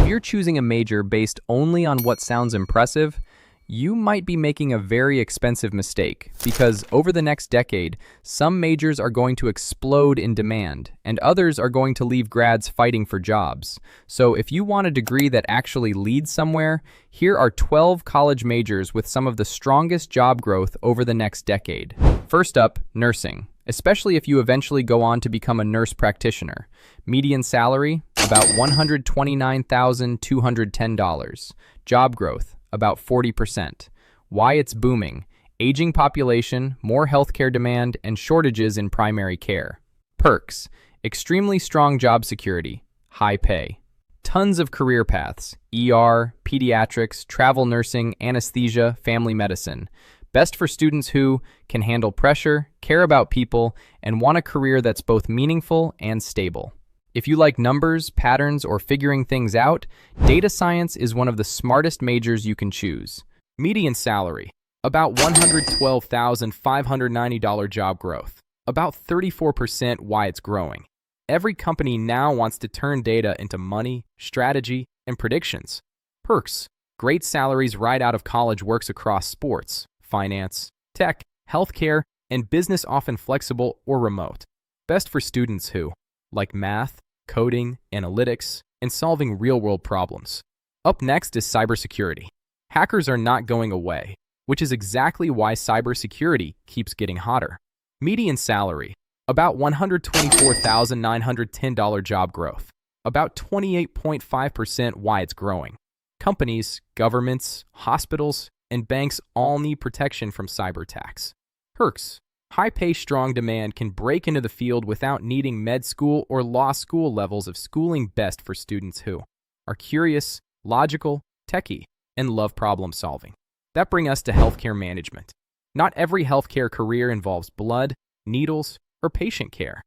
If you're choosing a major based only on what sounds impressive, you might be making a very expensive mistake because over the next decade, some majors are going to explode in demand and others are going to leave grads fighting for jobs. So if you want a degree that actually leads somewhere, here are 12 college majors with some of the strongest job growth over the next decade. First up, nursing, especially if you eventually go on to become a nurse practitioner. Median salary, about $129,210. Job growth, about 40%. Why it's booming: aging population, more healthcare demand, and shortages in primary care. Perks: extremely strong job security, high pay. Tons of career paths: ER, pediatrics, travel nursing, anesthesia, family medicine. Best for students who can handle pressure, care about people, and want a career that's both meaningful and stable. If you like numbers, patterns, or figuring things out, data science is one of the smartest majors you can choose. Median salary, about $112,590 job growth, about 34%. Why it's growing. Every company now wants to turn data into money, strategy, and predictions. Perks: great salaries right out of college, works across sports, finance, tech, healthcare, and business, often flexible or remote. Best for students who like math, coding, analytics, and solving real-world problems. Up next is cybersecurity. Hackers are not going away, which is exactly why cybersecurity keeps getting hotter. Median salary, about $124,910 job growth, about 28.5%. Why it's growing. Companies, governments, hospitals, and banks all need protection from cyber attacks. Perks: high pay, strong demand, can break into the field without needing med school or law school levels of schooling. Best for students who are curious, logical, techie, and love problem solving. That brings us to healthcare management. Not every healthcare career involves blood, needles, or patient care.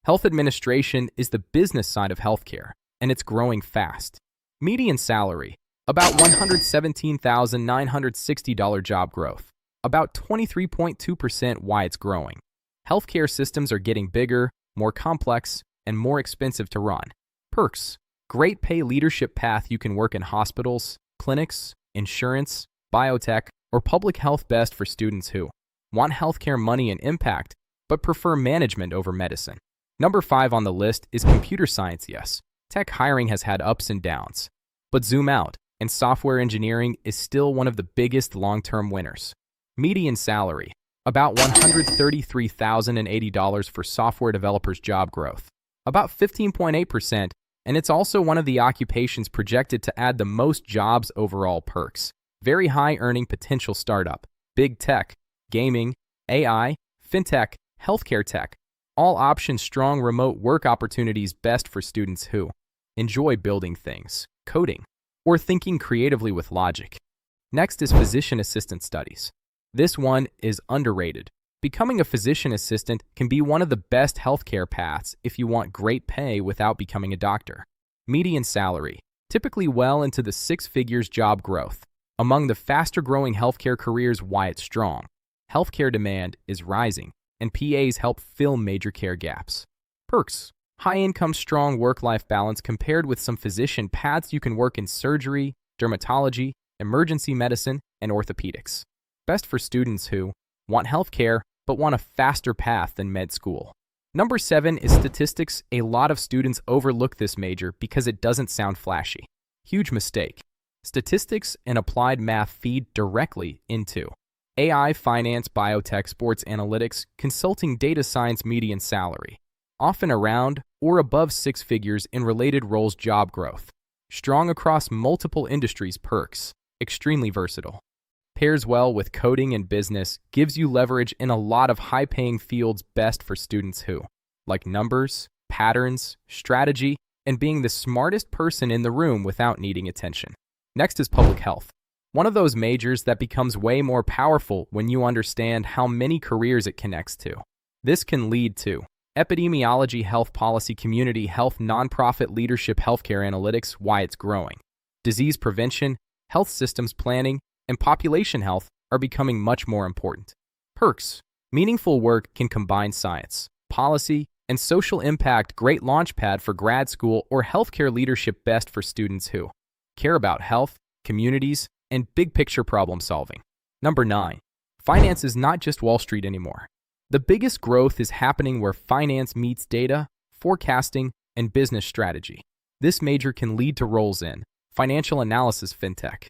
Health administration is the business side of healthcare, and it's growing fast. Median salary, about $117,960 job growth, about 23.2%. Why it's growing. Healthcare systems are getting bigger, more complex, and more expensive to run. Perks: great pay, leadership path, you can work in hospitals, clinics, insurance, biotech, or public health. Best for students who want healthcare money and impact, but prefer management over medicine. Number 5 on the list is computer science. Yes, tech hiring has had ups and downs, but zoom out, and software engineering is still one of the biggest long-term winners. Median salary, about $133,080 for software developers. Job growth, about 15.8%, and it's also one of the occupations projected to add the most jobs overall. Perks: very high earning potential, startup, big tech, gaming, AI, fintech, healthcare tech. All options, strong remote work opportunities. Best for students who enjoy building things, coding, or thinking creatively with logic. Next is physician assistant studies. This one is underrated. Becoming a physician assistant can be one of the best healthcare paths if you want great pay without becoming a doctor. Median salary, typically well into the 6 figures. Job growth, among the faster growing healthcare careers. Why it's strong. Healthcare demand is rising, and PAs help fill major care gaps. Perks: high income, strong work-life balance. Compared with some physician paths, you can work in surgery, dermatology, emergency medicine, and orthopedics. Best for students who want healthcare but want a faster path than med school. Number 7 is statistics. A lot of students overlook this major because it doesn't sound flashy. Huge mistake. Statistics and applied math feed directly into AI, finance, biotech, sports analytics, consulting, data science. Median salary, often around or above 6 figures in related roles. Job growth, strong across multiple industries. Perks: extremely versatile. Pairs well with coding and business, gives you leverage in a lot of high-paying fields. Best for students who like numbers, patterns, strategy, and being the smartest person in the room without needing attention. Next is public health. One of those majors that becomes way more powerful when you understand how many careers it connects to. This can lead to epidemiology, health policy, community health, nonprofit leadership, healthcare analytics. Why it's growing. Disease prevention, health systems planning, and population health are becoming much more important. Perks: meaningful work can combine science, policy, and social impact. Great launchpad for grad school or healthcare leadership. Best for students who care about health, communities, and big picture problem solving. Number 9. Finance is not just Wall Street anymore. The biggest growth is happening where finance meets data, forecasting, and business strategy. This major can lead to roles in financial analysis, fintech,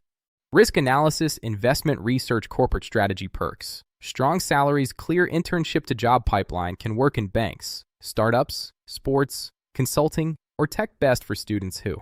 risk analysis, investment research, corporate strategy. Perks: strong salaries, clear internship to job pipeline, can work in banks, startups, sports, consulting, or tech. Best for students who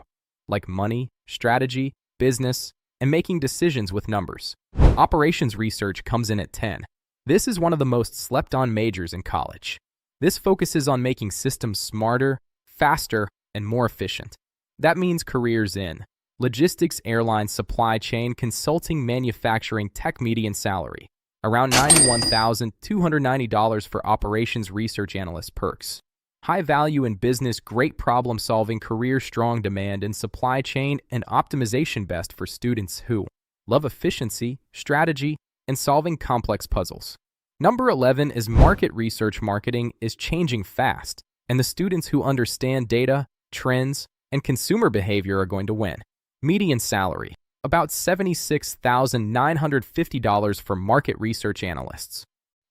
like money, strategy, business, and making decisions with numbers. Operations research comes in at 10. This is one of the most slept-on majors in college. This focuses on making systems smarter, faster, and more efficient. That means careers in logistics, airlines, supply chain, consulting, manufacturing, tech. Median salary around $91,290 for operations research analyst. Perks: high value in business, great problem solving, career, strong demand in supply chain and optimization. Best for students who love efficiency, strategy, and solving complex puzzles. Number 11 is market research. Marketing is changing fast, and the students who understand data, trends, and consumer behavior are going to win. Median salary about $76,950 for market research analysts.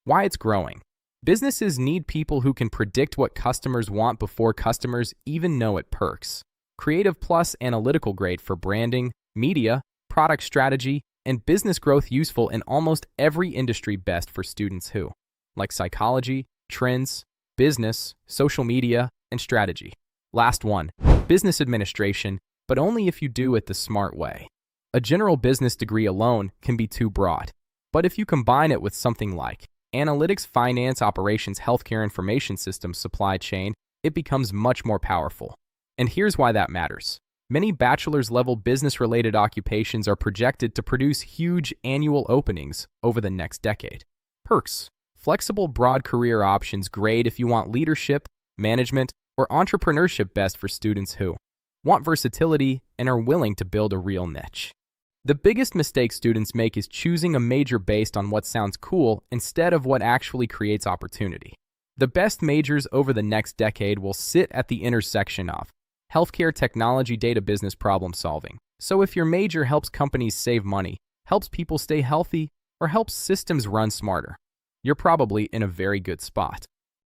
Why it's growing: businesses need people who can predict what customers want before customers even know it. Perks: creative plus analytical, great for branding, media, product strategy, and business growth, useful in almost every industry. Best for students who like psychology, trends, business, social media, and strategy. Last one, business administration, but only if you do it the smart way. A general business degree alone can be too broad, but if you combine it with something like analytics, finance, operations, healthcare, information systems, supply chain, it becomes much more powerful. And here's why that matters. Many bachelor's-level business-related occupations are projected to produce huge annual openings over the next decade. Perks: flexible, broad career options, great if you want leadership, management, or entrepreneurship. Best for students who want versatility and are willing to build a real niche. The biggest mistake students make is choosing a major based on what sounds cool instead of what actually creates opportunity. The best majors over the next decade will sit at the intersection of healthcare, technology, data, business, problem solving. So if your major helps companies save money, helps people stay healthy, or helps systems run smarter, you're probably in a very good spot.